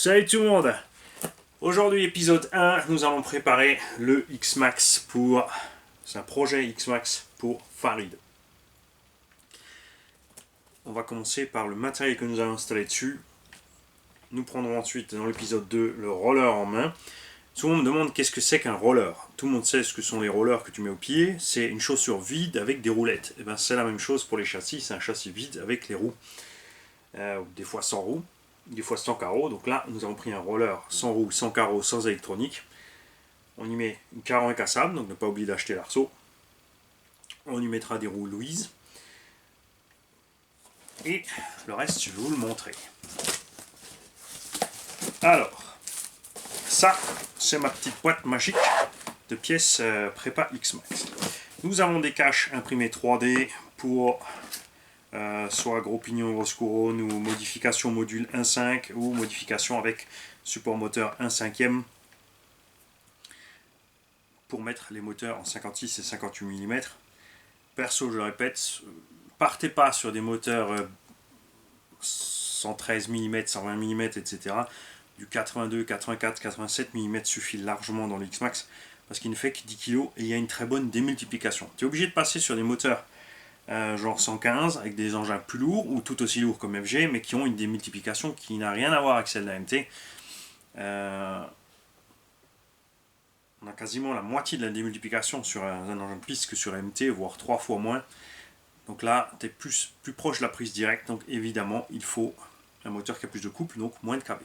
Salut tout le monde. Aujourd'hui épisode 1, nous allons préparer le X-Max pour... C'est un projet X-Max pour Farid. On va commencer par le matériel que nous allons installer dessus. Nous prendrons ensuite dans l'épisode 2 le roller en main. Tout le monde me demande qu'est-ce que c'est qu'un roller. Tout le monde sait ce que sont les rollers que tu mets au pied. C'est une chaussure vide avec des roulettes. Et ben c'est la même chose pour les châssis. C'est un châssis vide avec les roues. Des fois sans roues. Des fois sans carreaux. Donc là, nous avons pris un roller sans roues, sans carreaux, sans électronique. On y met une carreau incassable, donc ne pas oublier d'acheter l'arceau. On y mettra des roues Louise. Et le reste, je vais vous le montrer. Alors, ça, c'est ma petite boîte magique de pièces prépa X-Max. Nous avons des caches imprimées 3D pour... soit gros pignon, grosse couronne ou modification module 1.5 ou modification avec support moteur 1/5 pour mettre les moteurs en 56 et 58 mm. Perso, je le répète, partez pas sur des moteurs 113 mm, 120 mm, etc. Du 82, 84, 87 mm suffit largement dans le X-Max parce qu'il ne fait que 10 kg et il y a une très bonne démultiplication. Tu es obligé de passer sur des moteurs genre 115 avec des engins plus lourds ou tout aussi lourds comme FG mais qui ont une démultiplication qui n'a rien à voir avec celle d'AMT. On a quasiment la moitié de la démultiplication sur un engin de piste que sur MT, voire 3 fois moins. Donc là, tu es plus proche de la prise directe, donc évidemment il faut un moteur qui a plus de couple, donc moins de kV.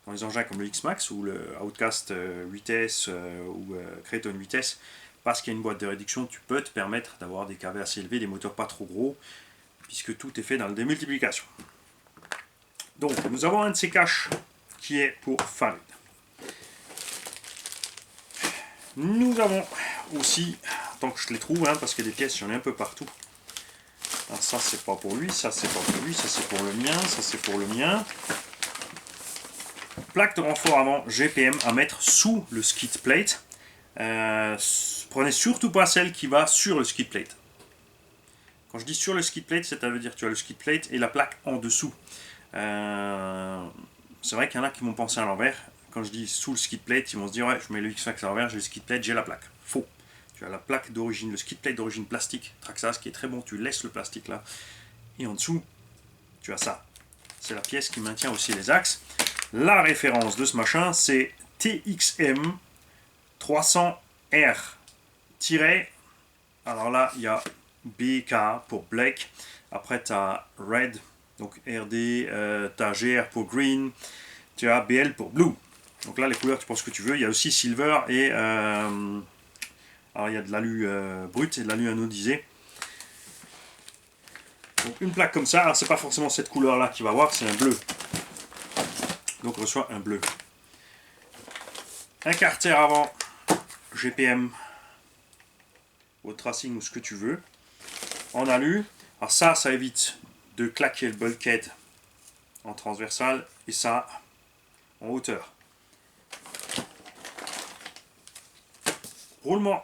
Dans les engins comme le X-Max ou le Outcast 8S ou Kraton 8S, parce qu'il y a une boîte de réduction, tu peux te permettre d'avoir des kV assez élevés, des moteurs pas trop gros, puisque tout est fait dans la démultiplication. Donc, nous avons un de ces caches qui est pour Farid. Nous avons aussi, tant que je les trouve, parce que des pièces, j'en ai un peu partout. Alors ça, c'est pas pour lui, ça, c'est pas pour lui, ça, c'est pour le mien, ça, c'est pour le mien. Plaque de renfort avant GPM à mettre sous le skid plate. Prenez surtout pas celle qui va sur le skid plate. Quand je dis sur le skid plate, ça veut dire que tu as le skid plate et la plaque en dessous. C'est vrai qu'il y en a qui vont penser à l'envers. Quand je dis sous le skid plate, ils vont se dire ouais, je mets le X-Max à l'envers, j'ai le skid plate, j'ai la plaque. Faux. Tu as la plaque d'origine, le skid plate d'origine plastique, Traxxas, qui est très bon, tu laisses le plastique là. Et en dessous, tu as ça. C'est la pièce qui maintient aussi les axes. La référence de ce machin, c'est TXM 300R. Alors là, il y a BK pour Black. Après, tu as Red, donc RD. Tu as GR pour Green. Tu as BL pour Blue. Donc là, les couleurs, tu penses ce que tu veux. Il y a aussi Silver et... alors, il y a de l'alu brut et de l'alu anodisé. Donc, une plaque comme ça. Alors, c'est pas forcément cette couleur-là qu'il va avoir, c'est un bleu. Donc, on reçoit un bleu. Un carter avant GPM au tracing ou ce que tu veux. En alu. Alors ça évite de claquer le bulkhead en transversal et ça en hauteur. Roulement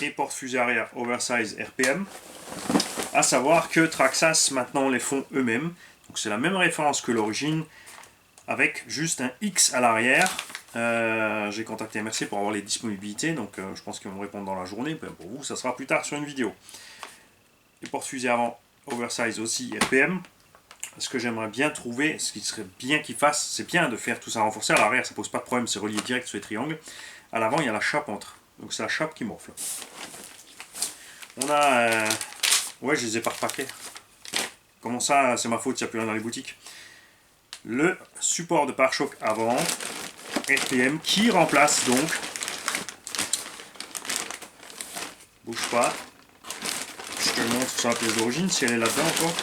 et porte-fusée arrière oversize RPM. À savoir que Traxxas maintenant les font eux-mêmes. Donc c'est la même référence que l'origine avec juste un X à l'arrière. J'ai contacté MRC pour avoir les disponibilités, donc je pense qu'ils vont me répondre dans la journée. Pour vous, ça sera plus tard sur une vidéo. Les porte-fusées avant oversize aussi RPM. Ce que j'aimerais bien trouver, ce qui serait bien qu'ils fassent, c'est bien de faire tout ça renforcé. À l'arrière, ça pose pas de problème, c'est relié direct sur les triangles. À l'avant, il y a la chape entre. Donc c'est la chape qui morfle. On a... ouais, je les ai pas repaqués. Comment ça, c'est ma faute, il n'y a plus rien dans les boutiques. Le support de pare-choc avant RPM qui remplace donc, bouge pas, je te montre sur la pièce d'origine si elle est là-dedans encore,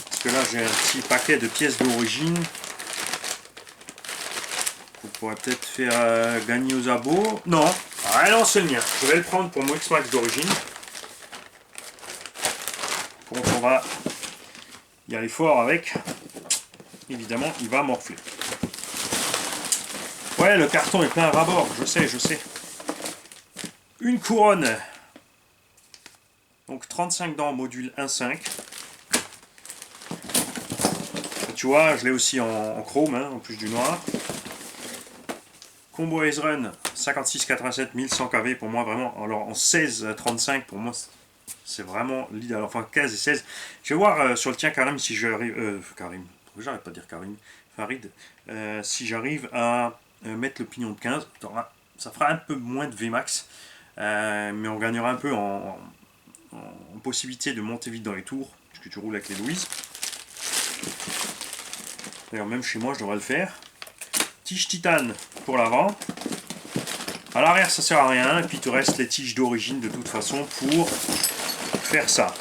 parce que là j'ai un petit paquet de pièces d'origine qu'on pourrait peut-être faire gagner aux abos. Non, ah non, c'est le mien, je vais le prendre pour mon X-Max d'origine. Quand on va y aller fort avec, évidemment il va morfler. Ouais, le carton est plein à ras-bord, je sais. Une couronne. Donc 35 dents module 1.5. tu vois, je l'ai aussi en chrome, hein, en plus du noir. Combo Ace Run 5687 1100 kV pour moi vraiment. Alors en 16-35 pour moi c'est vraiment l'idéal. Enfin 15 et 16. Je vais voir sur le tien Karim si j'arrive. Karim, j'arrête pas de dire Karim. Farid. Si j'arrive à mettre le pignon de 15. Ça fera un peu moins de Vmax. Mais on gagnera un peu en possibilité de monter vite dans les tours. Puisque tu roules avec les Louise. D'ailleurs même chez moi je devrais le faire. Tige titane pour l'avant. À l'arrière ça sert à rien, et puis il te reste les tiges d'origine de toute façon pour faire ça.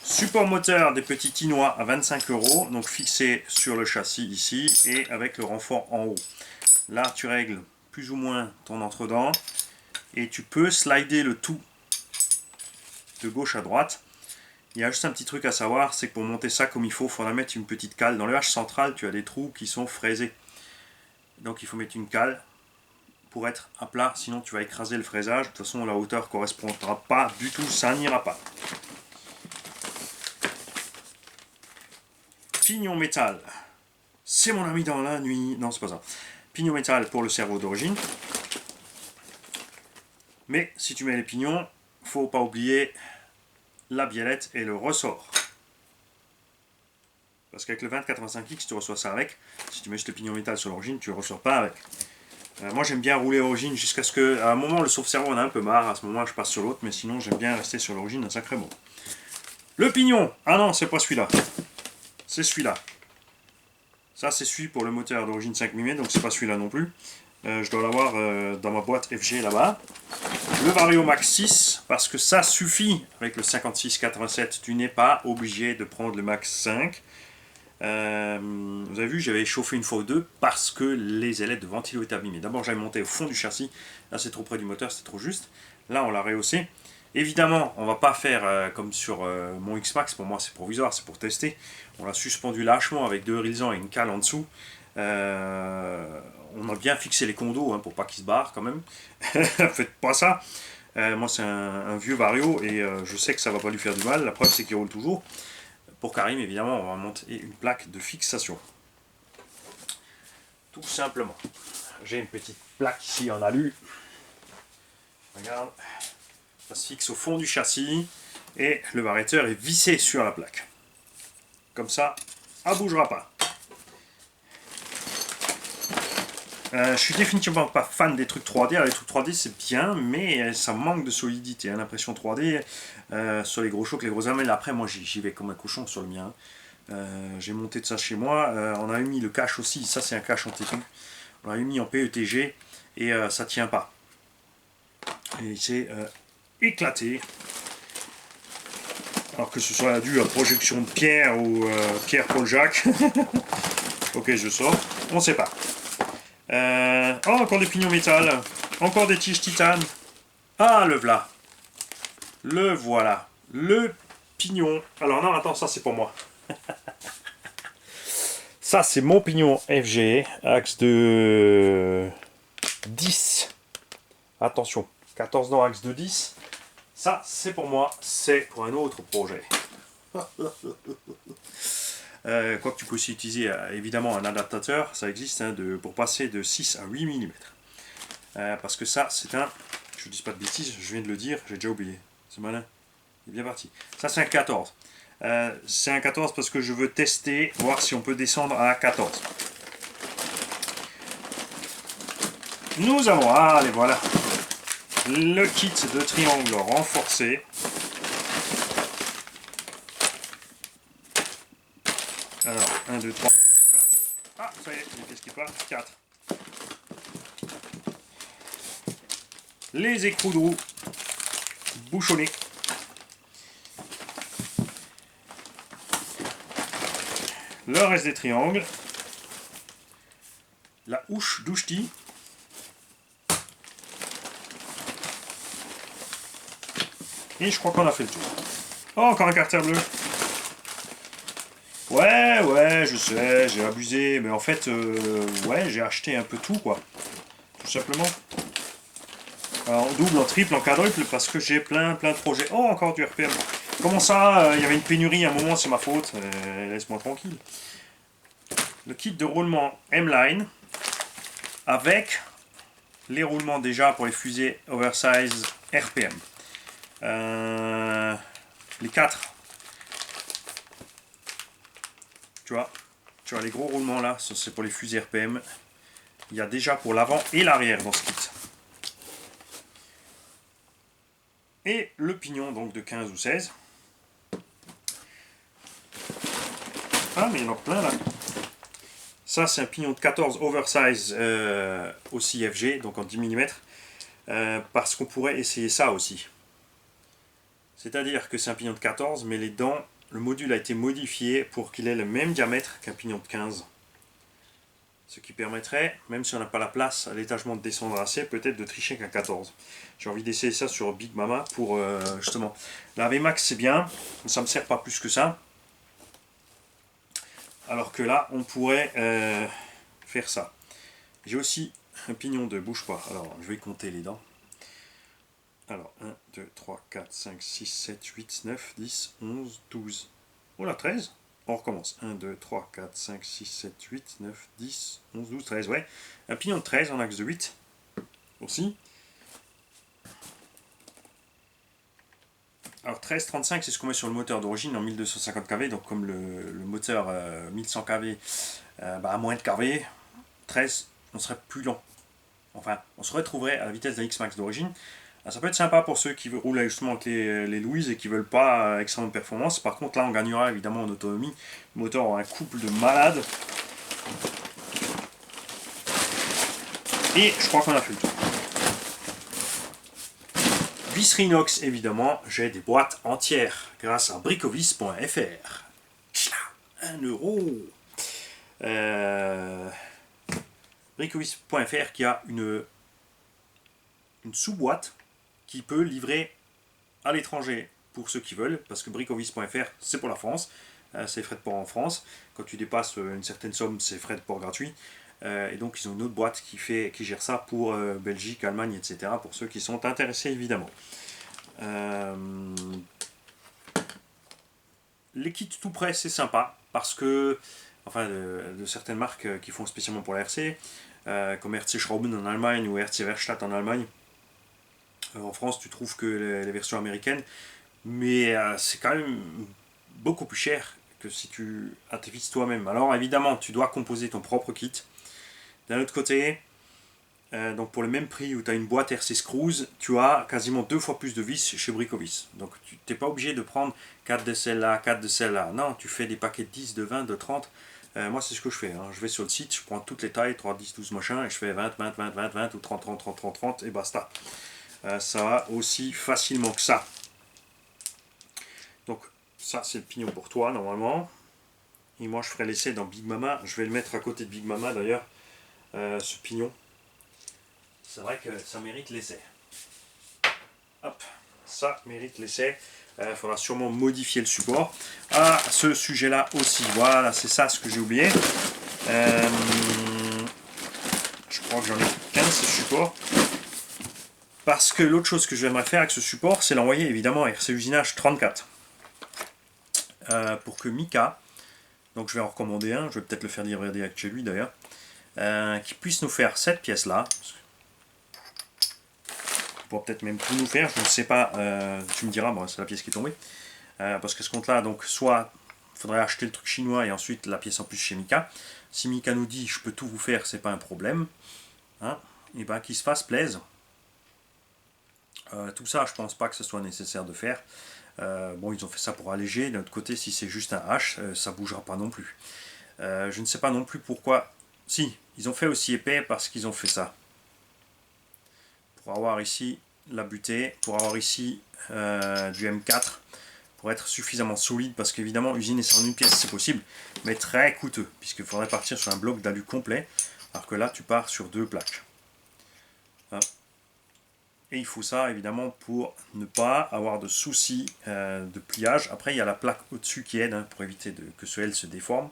Support moteur des petits Tinois à 25 €, donc fixé sur le châssis ici et avec le renfort en haut. Là tu règles plus ou moins ton entre-dents et tu peux slider le tout de gauche à droite. Il y a juste un petit truc à savoir, c'est que pour monter ça comme il faut, il faudra mettre une petite cale. Dans le H central, tu as des trous qui sont fraisés. Donc il faut mettre une cale pour être à plat, sinon tu vas écraser le fraisage. De toute façon, la hauteur ne correspondra pas du tout, ça n'ira pas. Pignon métal. C'est mon ami dans la nuit. Non, c'est pas ça. Pignon métal pour le cerveau d'origine. Mais si tu mets les pignons, faut pas oublier la biellette et le ressort. Parce qu'avec le 2085X, tu reçois ça avec. Si tu mets juste le pignon métal sur l'origine, tu ne ressors pas avec. Moi, j'aime bien rouler origine jusqu'à ce que, à un moment, le sauve-cerveau on a un peu marre. À ce moment, je passe sur l'autre, mais sinon, j'aime bien rester sur l'origine un sacré moment. Le pignon. Ah non, c'est pas celui-là. C'est celui-là. Ça, c'est celui pour le moteur d'origine 5 mm, donc c'est pas celui-là non plus. Je dois l'avoir dans ma boîte FG là-bas. Le Vario Max 6, parce que ça suffit avec le 5687. Tu n'es pas obligé de prendre le Max 5. Vous avez vu, j'avais chauffé une fois ou deux parce que les ailettes de ventilo étaient abîmées. D'abord, j'avais monté au fond du châssis. Là, c'est trop près du moteur, c'est trop juste. Là, on l'a rehaussé. Évidemment, on va pas faire comme sur mon X-Max. Pour moi, c'est provisoire, c'est pour tester. On l'a suspendu lâchement avec 2 réalisants et une cale en dessous. On a bien fixé les condos pour pas qu'ils se barrent quand même. Faites pas ça. Moi, c'est un vieux Vario et je sais que ça va pas lui faire du mal. La preuve, c'est qu'il roule toujours. Pour Karim, évidemment, on va monter une plaque de fixation. Tout simplement. J'ai une petite plaque ici en alu. Regarde. Ça se fixe au fond du châssis. Et le variateur est vissé sur la plaque. Comme ça, ça ne bougera pas. Je suis définitivement pas fan des trucs 3D. Alors, les trucs 3D c'est bien, mais ça manque de solidité. L'impression 3D sur les gros chocs, les gros amels. Après, moi j'y vais comme un cochon sur le mien. J'ai monté de ça chez moi. On a mis le cache aussi. Ça, c'est un cache en TQ. On l'a mis en PETG et ça tient pas. Et c'est éclaté. Alors que ce soit dû à projection de Pierre ou Pierre-Paul Jacques. Ok, je sors. On sait pas. Oh, encore des pignons métal. Encore des tiges titane. Ah, le voilà. Le voilà. Le pignon. Alors non, attends, ça c'est pour moi. Ça c'est mon pignon FG. Axe de 10. Attention. 14 dans axe de 10. Ça c'est pour moi. C'est pour un autre projet. Quoique tu peux aussi utiliser évidemment un adaptateur, ça existe pour passer de 6 à 8 mm. Parce que ça, c'est un... Je ne dis pas de bêtises, je viens de le dire, j'ai déjà oublié. C'est malin. Il est bien parti. Ça, c'est un 14. C'est un 14 parce que je veux tester, voir si on peut descendre à 14. Nous avons, allez voilà, le kit de triangle renforcé. Alors, 1, 2, 3. Ah, ça y est, qu'est-ce qui part 4. Les écrous de roue bouchonnés. Le reste des triangles. La houche d'Ouchti. Et je crois qu'on a fait le tour. Oh, encore un carter bleu. Ouais, je sais, j'ai abusé, mais en fait, ouais, j'ai acheté un peu tout, quoi. Tout simplement. Alors, en double, en triple, en quadruple, parce que j'ai plein de projets. Oh, encore du RPM. Comment ça, il y avait une pénurie à un moment, c'est ma faute, laisse-moi tranquille. Le kit de roulement M-Line avec les roulements déjà pour les fusées oversize RPM. Les 4. Tu vois les gros roulements là, c'est pour les fusées RPM. Il y a déjà pour l'avant et l'arrière dans ce kit. Et le pignon donc de 15 ou 16. Ah mais il y en a plein là. Ça c'est un pignon de 14 oversize aussi FG, donc en 10 mm. Parce qu'on pourrait essayer ça aussi. C'est-à-dire que c'est un pignon de 14, mais les dents, le module a été modifié pour qu'il ait le même diamètre qu'un pignon de 15. Ce qui permettrait, même si on n'a pas la place à l'étagement de descendre assez, peut-être de tricher qu'un 14. J'ai envie d'essayer ça sur Big Mama pour justement. La VMAX c'est bien, mais ça ne me sert pas plus que ça. Alors que là, on pourrait faire ça. J'ai aussi un pignon de bouge pas. Alors, je vais compter les dents. Alors, 1, 2, 3, 4, 5, 6, 7, 8, 9, 10, 11, 12. Oh là, 13. On recommence. 1, 2, 3, 4, 5, 6, 7, 8, 9, 10, 11, 12, 13. Ouais. Un pignon de 13 en axe de 8. Aussi. Alors 1335 c'est ce qu'on met sur le moteur d'origine en 1250 kV, donc comme le moteur 1100 kV à moins de kV, 13 on serait plus lent. Enfin, on se retrouverait à la vitesse d'un X-Max d'origine. Ça peut être sympa pour ceux qui roulent justement avec les Louise et qui ne veulent pas extrêmement de performance. Par contre là on gagnera évidemment en autonomie. Le moteur aura un couple de malades. Et je crois qu'on a fait le tour. Visserie inox, évidemment, j'ai des boîtes entières grâce à bricovis.fr. 1 euro. Bricovis.fr qui a une sous-boîte qui peut livrer à l'étranger pour ceux qui veulent, parce que bricovis.fr c'est pour la France, c'est frais de port en France. Quand tu dépasses une certaine somme, c'est frais de port gratuits. Et donc ils ont une autre boîte qui gère ça pour Belgique, Allemagne, etc. pour ceux qui sont intéressés évidemment. Les kits tout prêts c'est sympa parce que, enfin de certaines marques qui font spécialement pour la RC, comme RC Schrauben en Allemagne ou RC Werkstatt en Allemagne. En France tu trouves que les versions américaines, mais c'est quand même beaucoup plus cher que si tu activises toi-même. Alors évidemment tu dois composer ton propre kit. D'un autre côté, donc pour le même prix où tu as une boîte RC Screws, tu as quasiment 2 fois plus de vis chez Bricovis. Donc tu n'es pas obligé de prendre 4 de celle-là, 4 de celle-là. Non, tu fais des paquets de 10, de 20, de 30. Moi c'est ce que je fais. Je vais sur le site, je prends toutes les tailles, 3, 10, 12 machin, et je fais 20, 20, 20, 20, 20 ou 30, 30, 30, 30, 30 et basta. Ça va aussi facilement que ça. Donc ça c'est le pignon pour toi normalement. Et moi je ferai l'essai dans Big Mama. Je vais le mettre à côté de Big Mama d'ailleurs, ce pignon. C'est vrai que ça mérite l'essai. Hop, ça mérite l'essai. Il faudra sûrement modifier le support. Ah, ce sujet-là aussi. Voilà, c'est ça ce que j'ai oublié. Je crois que j'en ai 15 ce support. Parce que l'autre chose que j'aimerais faire avec ce support, c'est l'envoyer évidemment à RC Usinage 34. Pour que Mika, donc je vais en recommander un, je vais peut-être le faire livrer direct chez lui d'ailleurs, qui puisse nous faire cette pièce-là. Pour peut-être même tout nous faire, je ne sais pas, tu me diras, bon, c'est la pièce qui est tombée. Parce que ce compte-là, donc soit il faudrait acheter le truc chinois et ensuite la pièce en plus chez Mika. Si Mika nous dit je peux tout vous faire, c'est pas un problème, hein, et ben qu'il se fasse plaise. Tout ça, je pense pas que ce soit nécessaire de faire. Bon, ils ont fait ça pour alléger. D'un autre côté, si c'est juste un H, ça bougera pas non plus. Je ne sais pas non plus pourquoi. Si, ils ont fait aussi épais parce qu'ils ont fait ça. Pour avoir ici la butée, pour avoir ici du M4, pour être suffisamment solide, parce qu'évidemment usiner ça en une pièce c'est possible, mais très coûteux, puisqu'il faudrait partir sur un bloc d'alu complet, alors que là tu pars sur 2 plaques. Hein. Et il faut ça évidemment pour ne pas avoir de soucis de pliage. Après il y a la plaque au-dessus qui aide, hein, pour éviter que ce L se déforme.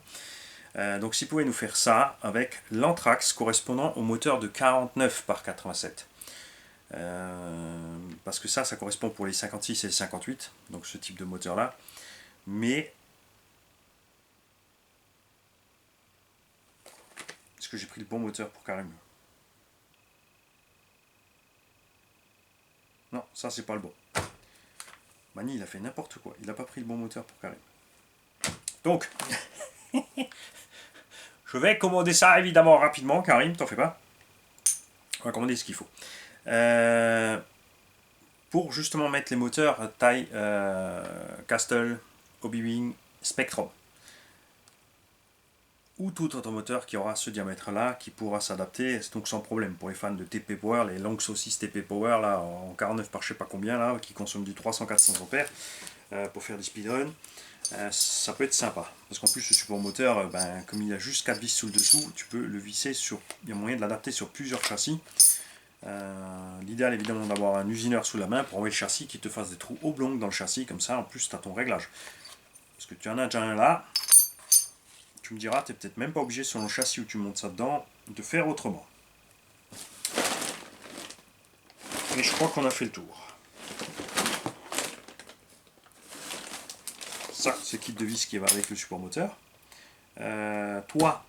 Donc s'ils pouvaient nous faire ça avec l'anthrax correspondant au moteur de 49 par 87. parce que ça correspond pour les 56 et les 58, donc ce type de moteur là. Mais est-ce que j'ai pris le bon moteur pour Karim? Non, ça c'est pas le bon. Mani, il a fait n'importe quoi. Il n'a pas pris le bon moteur pour Karim. Donc, je vais commander ça évidemment rapidement, Karim, t'en fais pas. On va commander ce qu'il faut. Pour justement mettre les moteurs taille Castle, Hobby-Wing, Spectrum. Ou tout autre moteur qui aura ce diamètre là, qui pourra s'adapter, donc sans problème. Pour les fans de TP Power, les longues saucisses TP Power là, en 49 par je sais pas combien là, qui consomment du 300-400 ampères pour faire des speedruns, ça peut être sympa. Parce qu'en plus le support moteur, comme il a juste 4 vis sous le dessous, tu peux le visser sur, il y a moyen de l'adapter sur plusieurs châssis. L'idéal évidemment d'avoir un usineur sous la main pour enlever le châssis, qui te fasse des trous oblongs dans le châssis, comme ça en plus tu as ton réglage. Parce que tu en as déjà un là. Tu me diras, tu n'es peut-être même pas obligé sur le châssis où tu montes ça dedans de faire autrement. Mais je crois qu'on a fait le tour. Ça, c'est le kit de vis qui va avec le support moteur. Toi,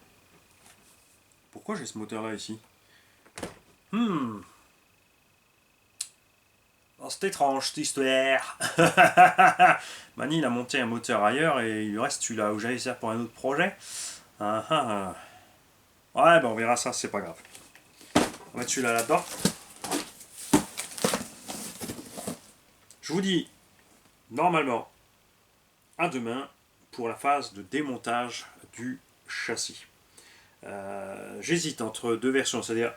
pourquoi j'ai ce moteur là ici? Oh, c'est étrange cette histoire. Mani, il a monté un moteur ailleurs et il lui reste celui-là où j'allais faire pour un autre projet. Ouais, on verra ça, c'est pas grave. On va mettre celui-là là-dedans. Je vous dis, normalement, à demain pour la phase de démontage du châssis. J'hésite entre deux versions, c'est-à-dire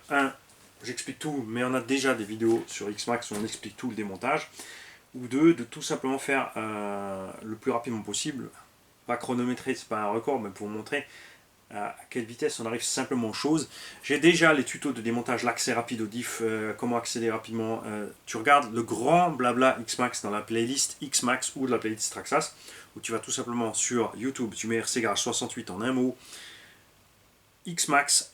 j'explique tout, mais on a déjà des vidéos sur Xmax où on explique tout le démontage, ou deux, de tout simplement faire le plus rapidement possible, pas chronométrer, c'est pas un record, mais pour vous montrer à quelle vitesse on arrive simplement aux choses. J'ai déjà les tutos de démontage, l'accès rapide au diff, comment accéder rapidement. Tu regardes le grand blabla Xmax dans la playlist Xmax ou de la playlist Traxxas, où tu vas tout simplement sur YouTube, tu mets RC Garage 68 en un mot, Xmax,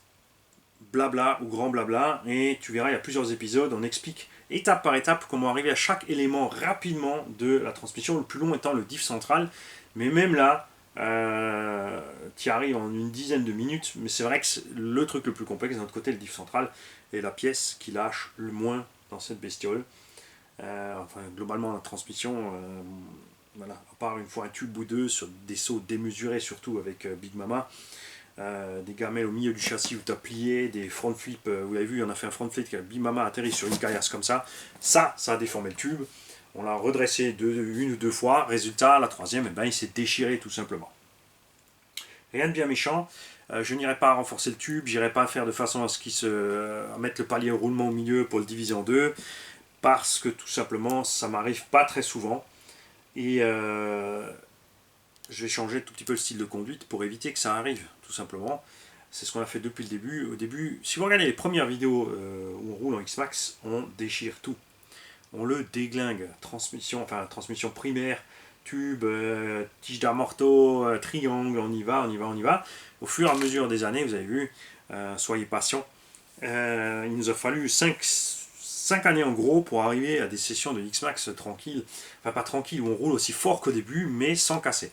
blabla ou grand blabla, et tu verras, il y a plusieurs épisodes, on explique étape par étape comment arriver à chaque élément rapidement de la transmission, le plus long étant le diff central, mais même là, tu y arrives en une dizaine de minutes, mais c'est vrai que le truc le plus complexe de notre côté, le diff central, est la pièce qui lâche le moins dans cette bestiole. Enfin, globalement, la transmission, voilà, à part une fois un tube ou deux sur des sauts démesurés, surtout avec Big Mama, des gamelles au milieu du châssis où tu as plié, des front flips, vous l'avez vu, on a fait un front flip qui a Big Mama atterri sur une caillasse comme ça, ça a déformé le tube, on l'a redressé une ou deux fois, résultat, la troisième, il s'est déchiré tout simplement. Rien de bien méchant, je n'irai pas renforcer le tube, j'irai pas faire de façon à ce à mettre le palier au roulement au milieu pour le diviser en deux, parce que tout simplement, ça m'arrive pas très souvent, et je vais changer tout petit peu le style de conduite pour éviter que ça arrive, tout simplement. C'est ce qu'on a fait depuis le début. Au début, si vous regardez les premières vidéos où on roule en Xmax, on déchire tout. On le déglingue. Transmission, enfin transmission primaire, tube, tige d'amorto, triangle, on y va. Au fur et à mesure des années, vous avez vu, soyez patients. Il nous a fallu 5 années en gros pour arriver à des sessions de Xmax tranquilles, enfin pas tranquilles, où on roule aussi fort qu'au début, mais sans casser.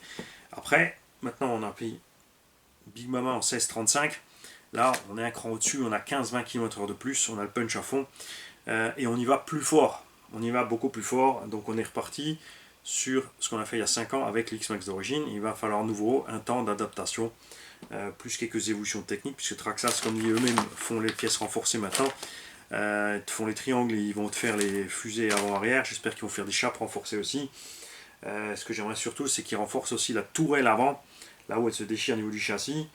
Après, maintenant on a pris Big Mama en 16-35, là on est un cran au-dessus, on a 15-20 km/h de plus, on a le punch à fond, et on y va plus fort, on y va beaucoup plus fort, donc on est reparti sur ce qu'on a fait il y a 5 ans avec l'Xmax d'origine. Il va falloir nouveau un temps d'adaptation, plus quelques évolutions techniques, puisque Traxxas, comme dit eux-mêmes, font les pièces renforcées maintenant. Ils te font les triangles et ils vont te faire les fusées avant-arrière. J'espère qu'ils vont faire des chapes renforcées aussi. Ce que j'aimerais surtout, c'est qu'ils renforcent aussi la tourelle avant, là où elle se déchire au niveau du châssis.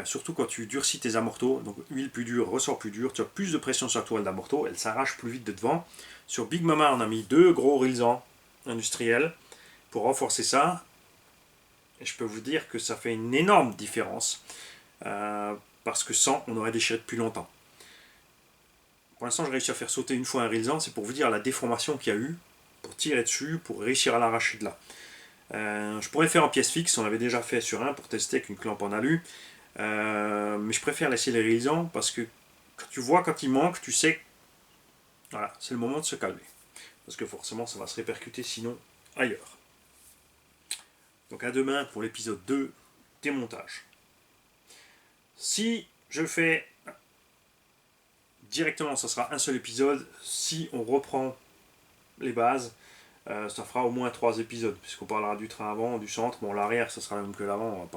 Surtout quand tu durcis tes amortos, donc huile plus dure, ressort plus dur, tu as plus de pression sur la tourelle d'amorto, elle s'arrache plus vite de devant. Sur Big Mama, on a mis 2 gros rilsans industriels pour renforcer ça. Et je peux vous dire que ça fait une énorme différence, parce que sans, on aurait déchiré depuis longtemps. Pour l'instant, j'ai réussi à faire sauter une fois un rilsan, c'est pour vous dire la déformation qu'il y a eu, pour tirer dessus, pour réussir à l'arracher de là. Je pourrais faire en pièce fixe, on l'avait déjà fait sur un pour tester avec une clampe en alu, mais je préfère laisser les rilsans parce que quand tu vois quand il manque, tu sais que voilà, c'est le moment de se calmer. parce que forcément ça va se répercuter sinon ailleurs. Donc à demain pour l'épisode 2, démontage. Si je fais directement, ça sera un seul épisode. Si on reprend les bases, ça fera au moins 3 épisodes, puisqu'on parlera du train avant, du centre. Bon, l'arrière, ça sera le même que l'avant.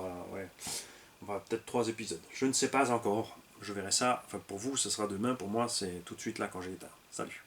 On va peut-être 3 épisodes. Je ne sais pas encore. Je verrai ça. Enfin, pour vous, ce sera demain. Pour moi, c'est tout de suite là quand j'ai éteint. Salut.